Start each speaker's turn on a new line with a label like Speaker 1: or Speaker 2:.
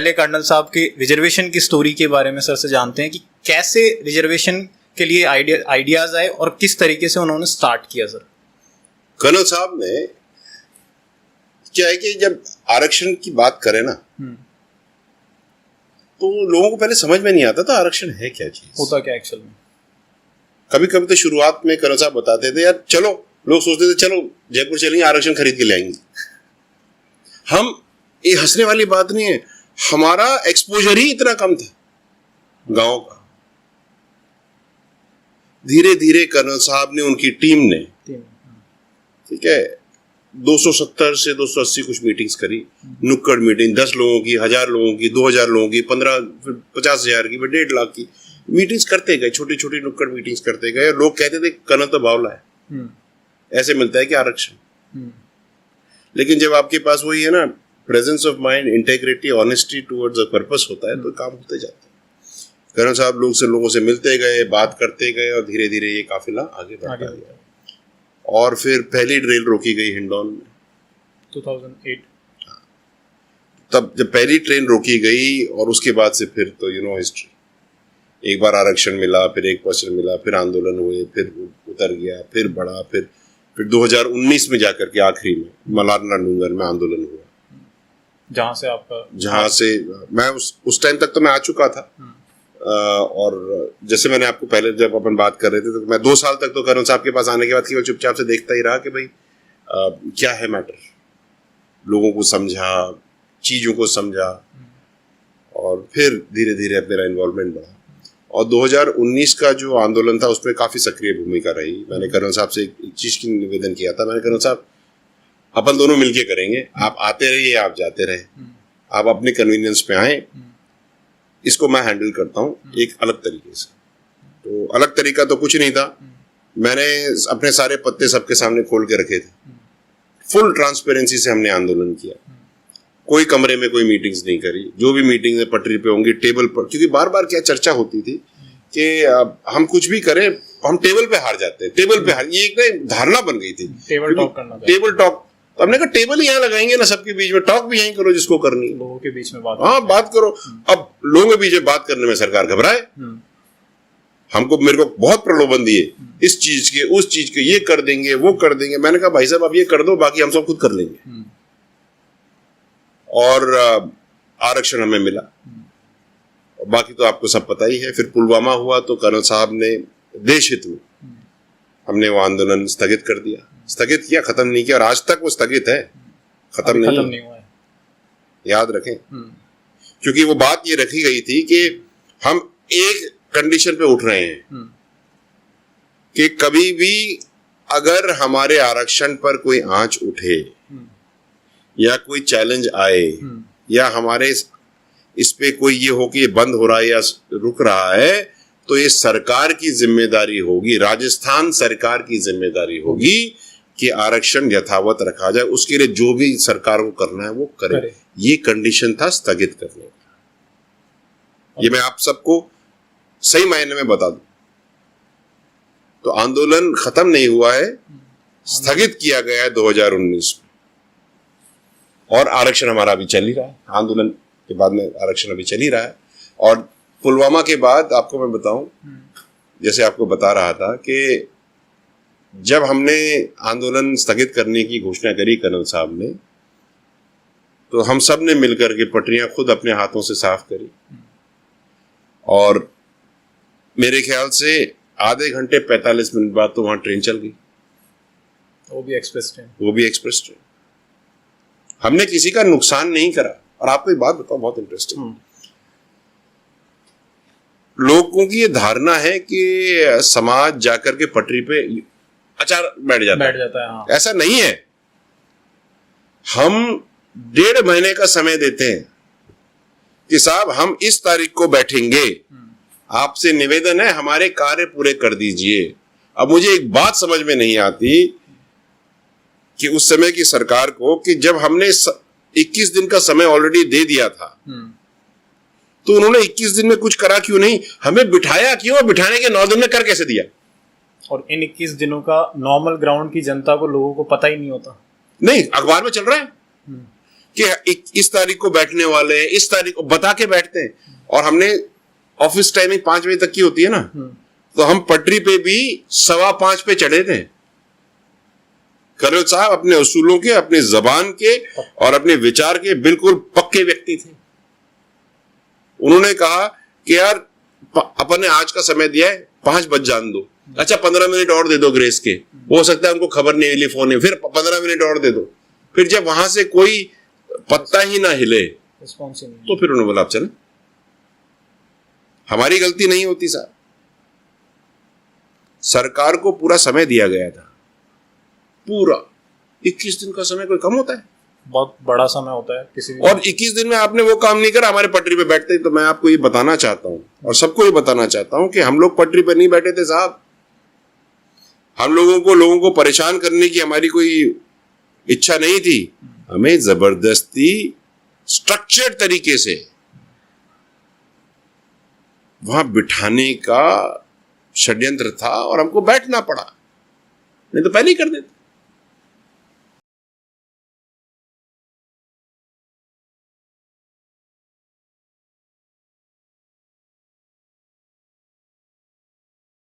Speaker 1: पहले कर्नल साहब के रिजर्वेशन की स्टोरी के बारे में सर से जानते हैं कि कैसे रिजर्वेशन के लिए आइडियाज आए और किस तरीके से उन्होंने स्टार्ट किया। सर
Speaker 2: कर्नल साहब ने क्या है कि जब आरक्षण की बात करें ना तो लोगों को पहले समझ में नहीं आता था आरक्षण है क्या चीज,
Speaker 1: होता क्या एक्चुअल में।
Speaker 2: कभी कभी तो शुरुआत में कर्नल साहब बताते थे यार चलो, लोग सोचते थे चलो जयपुर चलेंगे आरक्षण खरीद के ले आएंगे। हम ये हंसने वाली बात नहीं है, हमारा एक्सपोजर ही इतना कम था गांव का। धीरे धीरे कर्नल साहब ने, उनकी टीम ने, ठीक है, 270 से 280 कुछ मीटिंग्स करी, नुक्कड़ मीटिंग, 10 लोगों की, 1000 लोगों की, 2000 लोगों की, 15, 50,000 की, 1.5 लाख की मीटिंग्स करते गए, छोटी छोटी नुक्कड़ मीटिंग्स करते गए। लोग कहते थे कर्नल तो बावला है, ऐसे मिलता है कि आरक्षण। लेकिन जब आपके पास वही है ना, presence of mind, integrity, honesty towards a purpose होता है तो काम होते जाते हैं। कर्नल साहब लोगों से मिलते गए, बात करते गए और धीरे धीरे ये काफिला आगे बढ़ता गया। और फिर पहली ट्रेन रोकी गई हिंडौन में
Speaker 1: 2008।
Speaker 2: तब जब पहली ट्रेन रोकी गई और उसके बाद से फिर तो हिस्ट्री, एक बार आरक्षण मिला, फिर 1% मिला, फिर आंदोलन हुए, फिर उतर गया, फिर बढ़ा, फिर 2019 में जाकर के आखिरी में मलारना डूंगर में आंदोलन हुआ, जहां से मैं उस टाइम तक तो मैं आ चुका था। और जैसे मैंने आपको पहले जब अपन बात कर रहे थे तो मैं 2 साल तक तो कर्नल साहब के पास आने के बाद केवल चुपचाप से देखता ही रहा कि भाई क्या है मैटर, लोगों को समझा, चीजों को समझा और फिर धीरे धीरे मेरा इन्वॉल्वमेंट बढ़ा। और 2019 का जो आंदोलन था उसमें काफी सक्रिय भूमिका रही। मैंने कर्नल साहब से एक चीज की निवेदन किया था, मैंने कर्नल साहब अपन दोनों मिलके करेंगे, आप आते रहिए, आप जाते रहे, आप अपने कन्वीनियंस पे आए, इसको मैं हैंडल करता हूँ एक अलग तरीके से। तो अलग तरीका तो कुछ नहीं था, मैंने अपने सारे पत्ते सबके सामने खोल के रखे थे, फुल ट्रांसपेरेंसी से हमने आंदोलन किया, कोई कमरे में कोई मीटिंग्स नहीं करी, जो भी मीटिंग पटरी पे होंगी टेबल पर, क्योंकि बार बार क्या चर्चा होती थी कि हम कुछ भी करें हम टेबल पे हार जाते हैं, टेबल पे हार, ये एक धारणा बन गई थी,
Speaker 1: टेबल टॉक करना,
Speaker 2: टेबल टॉक। तो हमने कहा टेबल ही यहाँ लगाएंगे ना सबके बीच में, टॉक भी यहीं करो जिसको करनी,
Speaker 1: लोगों के बीच में बात,
Speaker 2: हाँ बात करो। अब लोगों के बीच में बात करने में सरकार घबराए, मेरे को बहुत प्रलोभन दिए, इस चीज के उस चीज के, ये कर देंगे वो कर देंगे। मैंने कहा भाई साहब आप ये कर दो, बाकी हम सब खुद कर लेंगे। और आरक्षण हमें मिला, बाकी तो आपको सब पता ही है। फिर पुलवामा हुआ तो कर्नल साहब ने देश हित में हमने वो आंदोलन स्थगित कर दिया, स्थगित किया, खत्म नहीं किया, और आज तक वो स्थगित है, खत्म नहीं हुआ है, याद रखें। क्योंकि वो बात ये रखी गई थी कि हम एक कंडीशन पे उठ रहे हैं कि कभी भी अगर हमारे आरक्षण पर कोई आंच उठे या कोई चैलेंज आए या हमारे इस पे कोई ये हो कि ये बंद हो रहा है या रुक रहा है, तो ये सरकार की जिम्मेदारी होगी, राजस्थान सरकार की जिम्मेदारी होगी कि आरक्षण यथावत रखा जाए, उसके लिए जो भी सरकार को करना है वो करे। ये कंडीशन था स्थगित करने का। ये मैं आप सबको सही मायने में बता दूं, तो आंदोलन खत्म नहीं हुआ है, स्थगित किया गया है 2019 में, और आरक्षण हमारा अभी चल ही रहा है। आंदोलन के बाद में आरक्षण अभी चल ही रहा है। और पुलवामा के बाद आपको मैं बताऊं, जैसे आपको बता रहा था कि जब हमने आंदोलन स्थगित करने की घोषणा करी कर्नल साहब ने, तो हम सब ने मिलकर के पटरियां खुद अपने हाथों से साफ करी, और मेरे ख्याल से आधे घंटे 45 मिनट बाद तो वहां ट्रेन चल गई,
Speaker 1: वो भी एक्सप्रेस ट्रेन।
Speaker 2: हमने किसी का नुकसान नहीं करा। और आपको एक बात बताऊं बहुत इंटरेस्टिंग, लोगों की ये धारणा है कि समाज जाकर के पटरी पे अचार बैठ जाता है। हाँ। ऐसा नहीं है। हम 1.5 महीने का समय देते हैं कि साहब हम इस तारीख को बैठेंगे, आपसे निवेदन है हमारे कार्य पूरे कर दीजिए। अब मुझे एक बात समझ में नहीं आती कि उस समय की सरकार को, कि जब हमने 21 दिन का समय ऑलरेडी दे दिया था, तो उन्होंने 21 दिन में कुछ करा क्यों नहीं? हमें बिठाया क्यों? बिठाने के 9 दिन में कर कैसे दिया?
Speaker 1: और इन 21 दिनों का नॉर्मल ग्राउंड की जनता को, लोगों को पता ही नहीं होता।
Speaker 2: नहीं, अखबार में चल रहा है, कि इस तारीख को बैठने वाले हैं, इस तारीख को बता के बैठते हैं। और हमने ऑफिस टाइमिंग 5 बजे तक की होती है ना, तो हम पटरी पे भी 5:15 पे चढ़े थे। कर्नल साहब अपने उसूलों के, अपनी जबान के और अपने विचार के बिल्कुल पक्के व्यक्ति थे। उन्होंने कहा कि यार अपन ने आज का समय दिया है, 5 बज जान दो, अच्छा 15 मिनट और दे दो ग्रेस के, हो सकता है उनको खबर नहीं मिली, फोन है, फिर 15 मिनट और दे दो। फिर जब वहां से कोई पत्ता ही ना हिले तो फिर उन्होंने बोला आप चले। हमारी गलती नहीं होती साहब, सरकार को पूरा समय दिया गया था, पूरा 21 दिन का समय कोई कम होता है?
Speaker 1: बहुत बड़ा समय होता है किसी भी।
Speaker 2: और 21 दिन में आपने वो काम नहीं करा, हमारे पटरी पे बैठते। तो मैं आपको ये बताना चाहता हूं और सबको ये बताना चाहता हूं कि हम लोग पटरी पे नहीं बैठे थे साहब। हम लोगों को परेशान करने की हमारी कोई इच्छा नहीं थी। हमें जबरदस्ती स्ट्रक्चर्ड तरीके से वहां बिठाने का षड्यंत्र था और हमको बैठना पड़ा, नहीं तो पहले ही कर देते।